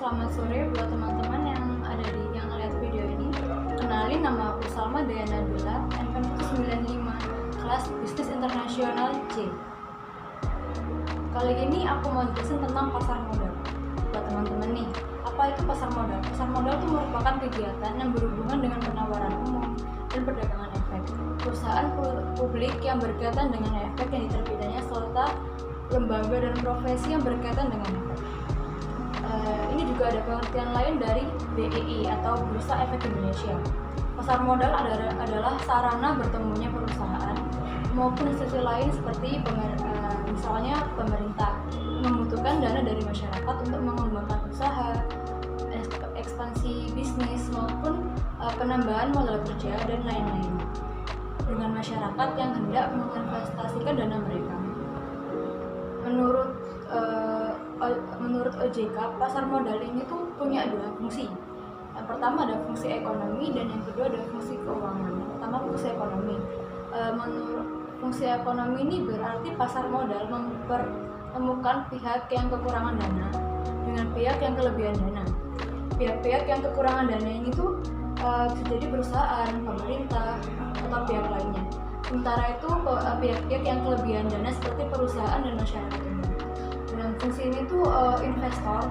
selamat sore buat teman-teman yang ada yang ngeliat video ini. Kenalin, nama aku Salma Dayana Nabila, NPM 95, kelas Bisnis Internasional C. Kali ini aku mau jelasin tentang pasar modal. Buat teman-teman nih, apa itu pasar modal? Pasar modal itu merupakan kegiatan yang berhubungan dengan penawaran umum dan perdagangan efek. Perusahaan publik yang berkaitan dengan efek yang diterbitkannya serta lembaga dan profesi yang berkaitan dengan efek. Ini juga ada pengertian lain dari BEI atau Bursa Efek Indonesia. Pasar modal adalah sarana bertemunya perusahaan maupun institusi lain seperti misalnya pemerintah membutuhkan dana dari masyarakat untuk mengembangkan usaha, ekspansi bisnis maupun penambahan modal kerja dan lain-lain dengan masyarakat yang hendak menginvestasikan dana mereka. Menurut OJK, pasar modal ini tuh punya dua fungsi. Yang pertama ada fungsi ekonomi dan yang kedua ada fungsi keuangan. Yang pertama fungsi ekonomi. Menurut fungsi ekonomi ini berarti pasar modal mempertemukan pihak yang kekurangan dana dengan pihak yang kelebihan dana. Pihak-pihak yang kekurangan dana ini tuh bisa jadi perusahaan, pemerintah, atau pihak lainnya. Sementara itu pihak-pihak yang kelebihan dana seperti perusahaan dan masyarakat umum. Dan fungsi ini tuh investor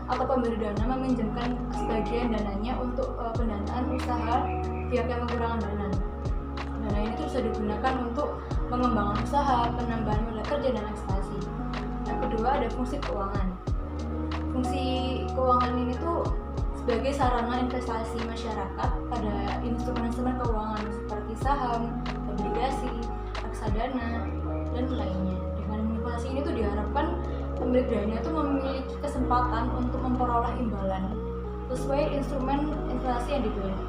atau pemberi dana meminjamkan sebagian dananya untuk pendanaan usaha pihak yang kekurangan dana. Dana ini tuh bisa digunakan untuk pengembangan usaha, penambahan modal kerja dan ekspansi. Yang kedua ada fungsi keuangan. Fungsi keuangan ini tuh sebagai sarana investasi masyarakat pada instrumen-instrumen keuangan seperti saham, obligasi, reksadana, dan lainnya. Dengan manipulasi ini tuh diharapkan pemilik dana itu memiliki kesempatan untuk memperoleh imbalan sesuai instrumen inflasi yang dipilih.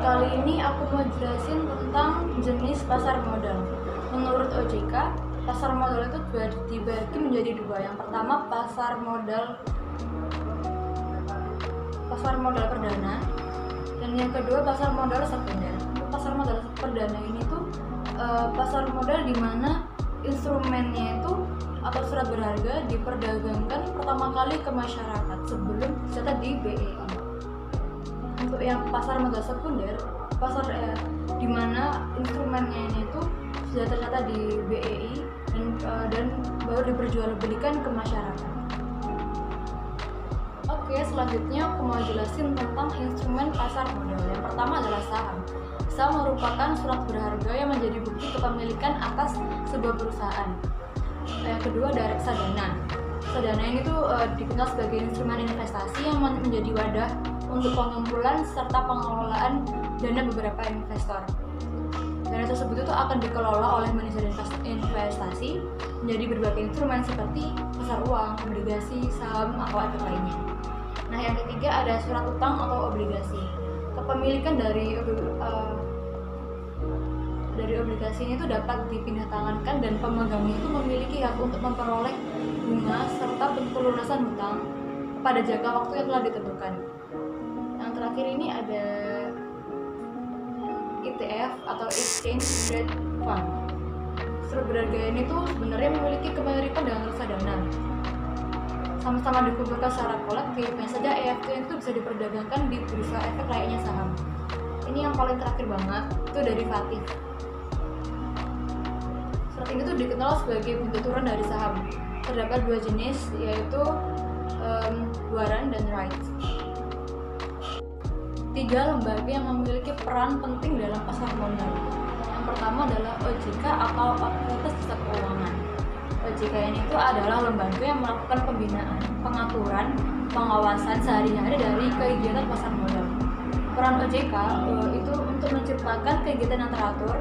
Kali ini aku mau jelasin tentang jenis pasar modal. Menurut OJK, pasar modal itu dibagi menjadi dua. Yang pertama pasar modal perdana dan yang kedua pasar modal sekunder. Pasar modal perdana ini tuh pasar modal di mana instrumennya itu atau surat berharga diperdagangkan pertama kali ke masyarakat sebelum tercatat di BEI. Untuk yang pasar modal sekunder, di mana instrumennya ini itu sudah tercatat di BEI dan baru diperjualbelikan ke masyarakat. Oke, selanjutnya aku mau jelasin tentang instrumen pasar modal. Yang pertama adalah saham. Saham merupakan surat berharga yang menjadi bukti kepemilikan atas sebuah perusahaan. Yang kedua ada reksadana. Reksadana ini tuh dikenal sebagai instrumen investasi yang menjadi wadah untuk pengumpulan serta pengelolaan dana beberapa investor. Dana tersebut itu akan dikelola oleh manajer investasi menjadi berbagai instrumen seperti pasar uang, obligasi, saham, atau efek lainnya. Nah, yang ketiga ada surat utang atau obligasi. Kepemilikan dari obligasi ini tuh dapat dipindahtangankan dan pemegangnya itu memiliki hak untuk memperoleh bunga serta pelunasan hutang pada jangka waktu yang telah ditentukan. Yang terakhir ini ada ETF atau Exchange Traded Fund. Surat berharga ini tuh sebenarnya memiliki kemiripan dengan reksadana. Sama-sama dikumpulkan secara kolektif, hanya saja EFT itu bisa diperdagangkan di bursa efek layaknya saham. Ini yang paling terakhir banget, itu derivatif. Surat ini tuh dikenal sebagai bentuk turun dari saham. Terdapat dua jenis, yaitu warrant dan rights. Tiga lembaga yang memiliki peran penting dalam pasar modal. Yang pertama adalah OJK atau Otoritas Jasa Keuangan. OJK ini itu adalah lembaga yang melakukan pembinaan, pengaturan, pengawasan sehari-hari dari kegiatan pasar modal. Peran OJK itu untuk menciptakan kegiatan yang teratur,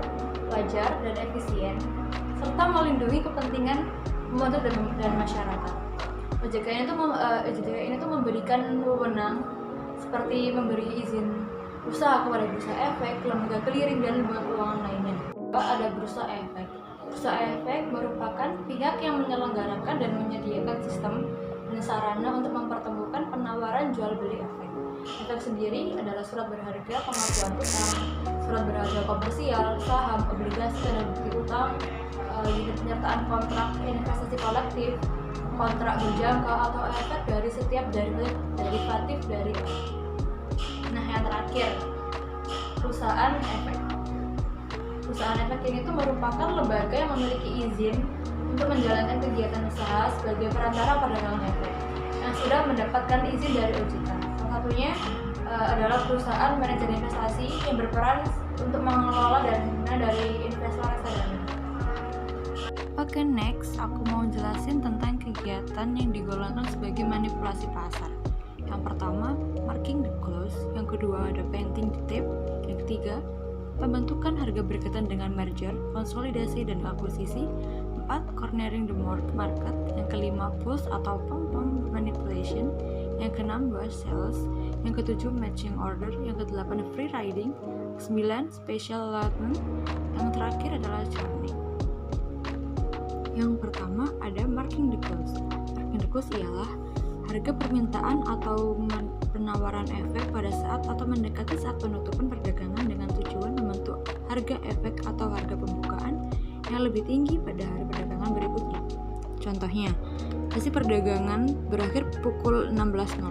wajar, dan efisien, serta melindungi kepentingan pembantu dan masyarakat. OJK ini tuh memberikan wewenang seperti memberi izin usaha kepada bursa efek, lembaga clearing, dan lembaga keuangan lainnya. Ada bursa efek. Bursa efek merupakan pihak yang menyelenggarakan dan menyediakan sistem dan sarana untuk mempertemukan penawaran jual beli efek. Efek sendiri adalah surat berharga pengakuan utang, surat berharga komersial, saham, obligasi, dan bukti utang, penyertaan kontrak investasi kolektif, kontrak berjangka atau efek dari setiap derivatif dari. Nah, yang terakhir, perusahaan efek. Perusahaan efek ini tuh merupakan lembaga yang memiliki izin untuk menjalankan kegiatan usaha sebagai perantara perdagangan efek yang sudah mendapatkan izin dari OJK. Salah satunya adalah perusahaan manajer investasi yang berperan untuk mengelola dana dari investor reksadana. Oke, next aku mau jelasin tentang kegiatan yang digolongkan sebagai manipulasi pasar. Yang pertama, marking the close. Yang kedua, ada painting the tape. Yang ketiga, pembentukan harga berkaitan dengan merger, konsolidasi, dan akuisisi. 4. Cornering the market. Yang kelima, pulse atau pump manipulation. Yang keenam, buy sales. Yang ketujuh, matching order. Yang kedelapan, free riding. 9. Special allotment. Yang terakhir adalah churning. Yang pertama ada marking the close. Marking the close ialah harga permintaan atau penawaran efek pada saat atau mendekati saat penutupan perdagangan dengan tujuan membentuk harga efek atau harga pembukaan yang lebih tinggi pada hari perdagangan berikutnya. Contohnya, sesi perdagangan berakhir pukul 16.00.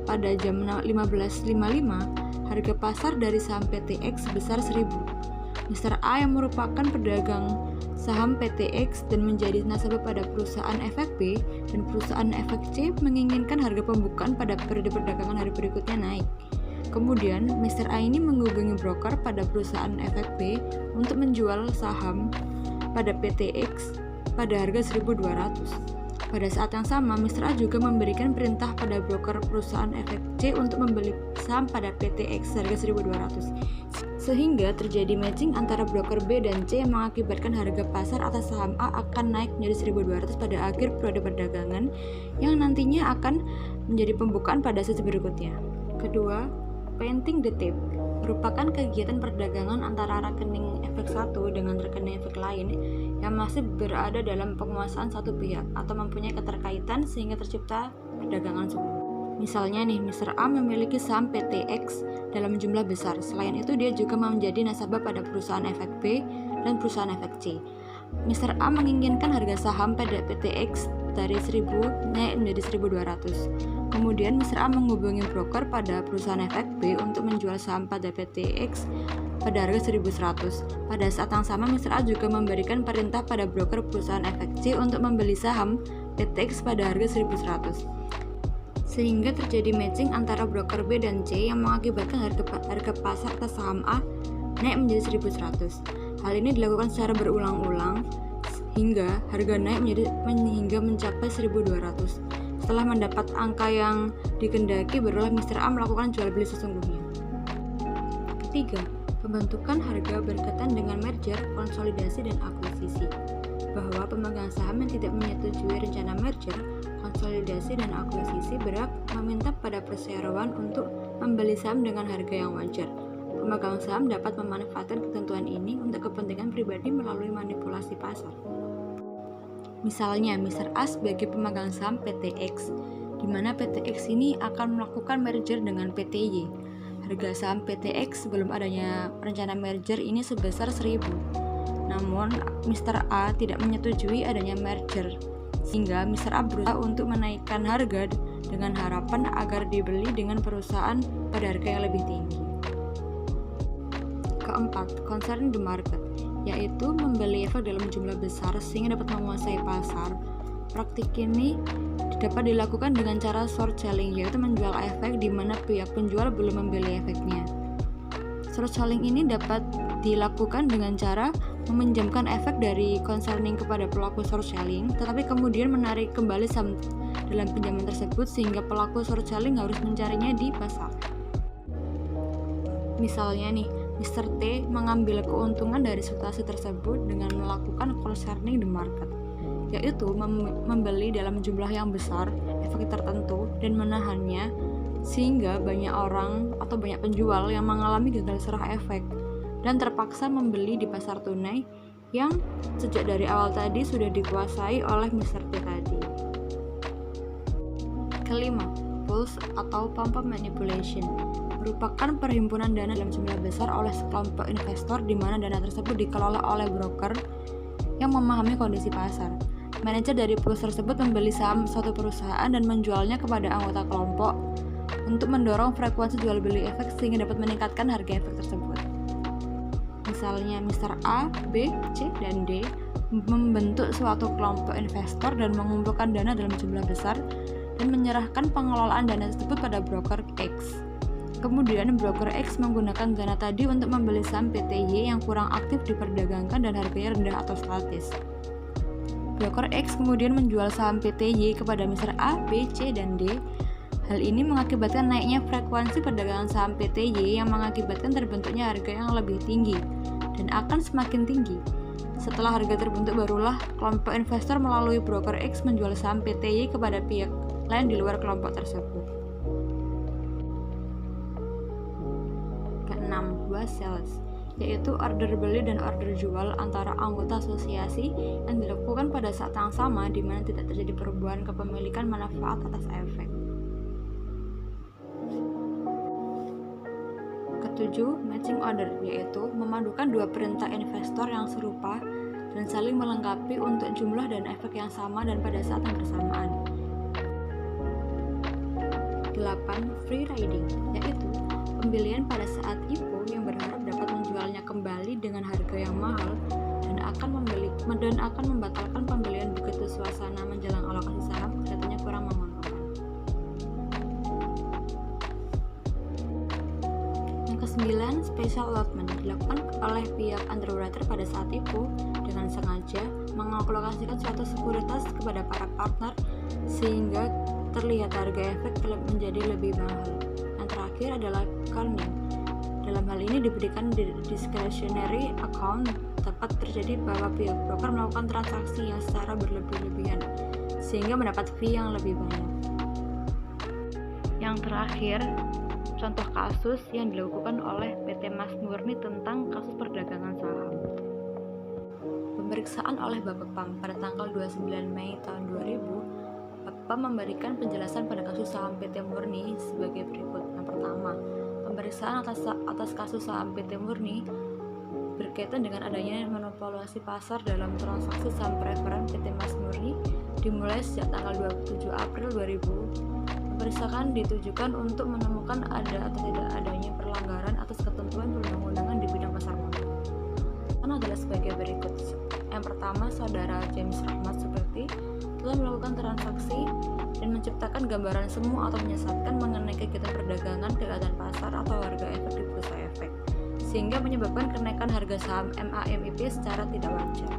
Pada jam 15.55, harga pasar dari saham PTX sebesar 1.000. Mr. A yang merupakan pedagang saham PTX dan menjadi nasabah pada perusahaan efek B dan perusahaan efek C menginginkan harga pembukaan pada periode perdagangan hari berikutnya naik. Kemudian, Mr. A ini menghubungi broker pada perusahaan efek B untuk menjual saham pada PTX pada harga 1.200. Pada saat yang sama, Mr. A juga memberikan perintah pada broker perusahaan efek C untuk membeli saham pada PTX harga 1.200. Sehingga terjadi matching antara broker B dan C yang mengakibatkan harga pasar atas saham A akan naik menjadi 1.200 pada akhir periode perdagangan yang nantinya akan menjadi pembukaan pada sesi berikutnya. Kedua, painting the tape merupakan kegiatan perdagangan antara rekening efek satu dengan rekening efek lain yang masih berada dalam penguasaan satu pihak atau mempunyai keterkaitan sehingga tercipta perdagangan semu. Misalnya nih, Mr. A memiliki saham PTX dalam jumlah besar. Selain itu, dia juga menjadi nasabah pada perusahaan efek B dan perusahaan efek C. Mr. A menginginkan harga saham pada PTX dari 1.000 naik menjadi 1.200. Kemudian, Mr. A menghubungi broker pada perusahaan efek B untuk menjual saham pada PTX pada harga 1.100. Pada saat yang sama, Mr. A juga memberikan perintah pada broker perusahaan efek C untuk membeli saham PTX pada harga 1.100. Sehingga terjadi matching antara broker B dan C yang mengakibatkan harga pasar atas saham A naik menjadi 1.100. Hal ini dilakukan secara berulang-ulang hingga harga naik hingga mencapai 1.200. Setelah mendapat angka yang dikehendaki, barulah Mr. A melakukan jual beli sesungguhnya. Ketiga, pembentukan harga berkaitan dengan merger, konsolidasi, dan akuisisi. Bahwa pemegang saham yang tidak menyetujui rencana merger, konsolidasi, dan akuisisi berhak meminta pada perseroan untuk membeli saham dengan harga yang wajar. Pemegang saham dapat memanfaatkan ketentuan ini untuk kepentingan pribadi melalui manipulasi pasar. Misalnya, Mr. A sebagai pemegang saham PTX, di mana PTX ini akan melakukan merger dengan PTY. Harga saham PTX sebelum adanya rencana merger ini sebesar 1.000. Namun, Mr. A tidak menyetujui adanya merger, sehingga Mr. A berusaha untuk menaikkan harga dengan harapan agar dibeli dengan perusahaan pada harga yang lebih tinggi. Keempat, concerning the market, yaitu membeli efek dalam jumlah besar sehingga dapat menguasai pasar. Praktik ini dapat dilakukan dengan cara short selling, yaitu menjual efek di mana pihak penjual belum membeli efeknya. Short selling ini dapat dilakukan dengan cara meminjamkan efek dari concerning kepada pelaku short selling, tetapi kemudian menarik kembali saham dalam pinjaman tersebut sehingga pelaku short selling harus mencarinya di pasar. Misalnya nih, Mr. T mengambil keuntungan dari situasi tersebut dengan melakukan concerning the market, yaitu membeli dalam jumlah yang besar efek tertentu dan menahannya sehingga banyak orang atau banyak penjual yang mengalami gagal serah efek dan terpaksa membeli di pasar tunai yang sejak dari awal tadi sudah dikuasai oleh Mr. T tadi. Kelima, pulse atau pump manipulation merupakan perhimpunan dana dalam jumlah besar oleh sekelompok investor di mana dana tersebut dikelola oleh broker yang memahami kondisi pasar. manajer dari perusahaan tersebut membeli saham suatu perusahaan dan menjualnya kepada anggota kelompok untuk mendorong frekuensi jual beli efek sehingga dapat meningkatkan harga efek tersebut. Misalnya Mr. A, B, C, dan D membentuk suatu kelompok investor dan mengumpulkan dana dalam jumlah besar dan menyerahkan pengelolaan dana tersebut pada broker X. Kemudian broker X menggunakan dana tadi untuk membeli saham PT Y yang kurang aktif diperdagangkan dan harganya rendah atau statis. Broker X kemudian menjual saham PT Y kepada Mr. A, B, C, dan D. Hal ini mengakibatkan naiknya frekuensi perdagangan saham PT Y yang mengakibatkan terbentuknya harga yang lebih tinggi dan akan semakin tinggi. Setelah harga terbentuk barulah kelompok investor melalui broker X menjual saham PT Y kepada pihak lain di luar kelompok tersebut. Keenam, dua sales, yaitu order beli dan order jual antara anggota asosiasi yang dilakukan pada saat yang sama di mana tidak terjadi perubahan kepemilikan manfaat atas efek. Ketujuh, matching order, yaitu memadukan dua perintah investor yang serupa dan saling melengkapi untuk jumlah dan efek yang sama dan pada saat yang bersamaan. 8. Free riding, yaitu pembelian pada saat IPO yang berharap dapat menjualnya kembali dengan harga yang mahal dan akan membatalkan pembelian begitu suasana menjelang alokasi saham kelihatannya kurang menguntungkan. Yang ke-9, special allotment, dilakukan oleh pihak underwriter pada saat IPO dengan sengaja mengalokasikan suatu sekuritas kepada para partner sehingga terlihat harga efek menjadi lebih mahal. Yang terakhir adalah carning. Dalam hal ini diberikan discretionary account, dapat terjadi bahwa pihak broker melakukan transaksi yang secara berlebih-lebihan sehingga mendapat fee yang lebih banyak. Yang terakhir, contoh kasus yang dilakukan oleh PT Mas Murni tentang kasus perdagangan saham. Pemeriksaan oleh Bapepam pada tanggal 29 Mei tahun 2000, Bapepam memberikan penjelasan pada kasus saham PT Murni sebagai berikut. Yang pertama, pemeriksaan atas kasus saham PT Murni berkaitan dengan adanya manipulasi pasar dalam transaksi saham preferen PT Mas Murni dimulai sejak tanggal 27 April 2000. Pemeriksaan ditujukan untuk menemukan ada atau tidak adanya pelanggaran atas ketentuan perundang-undangan di bidang pasar modal. Adalah sebagai berikut. Yang pertama, saudara James Rahmat seperti telah melakukan transaksi dan menciptakan gambaran semu atau menyesatkan mengenai kegiatan perdagangan, kegiatan pasar atau harga efek di bursa efek, sehingga menyebabkan kenaikan harga saham MAMIP secara tidak wajar.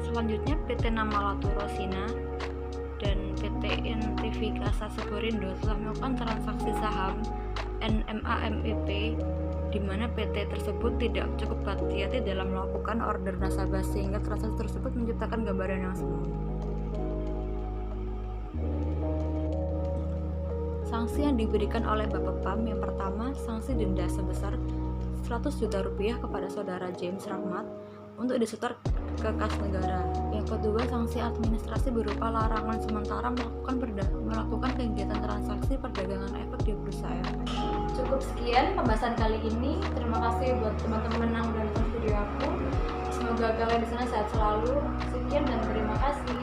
Selanjutnya, PT Namalatu Rosina dan PT Intifikasa Sekurindo telah melakukan transaksi saham NMAMIP di mana PT tersebut tidak cukup hati-hati dalam melakukan order nasabah sehingga transaksi tersebut menciptakan gambaran yang semu. Sanksi yang diberikan oleh Bapepam, yang pertama, sanksi denda sebesar 100 juta rupiah kepada saudara James Rahmat untuk disetor ke kas negara. Yang kedua, sanksi administrasi berupa larangan sementara melakukan kegiatan transaksi perdagangan efek di bursa efek. Cukup sekian pembahasan kali ini. Terima kasih buat teman-teman yang udah nonton video aku. Semoga kalian di sana sehat selalu. Sekian dan terima kasih.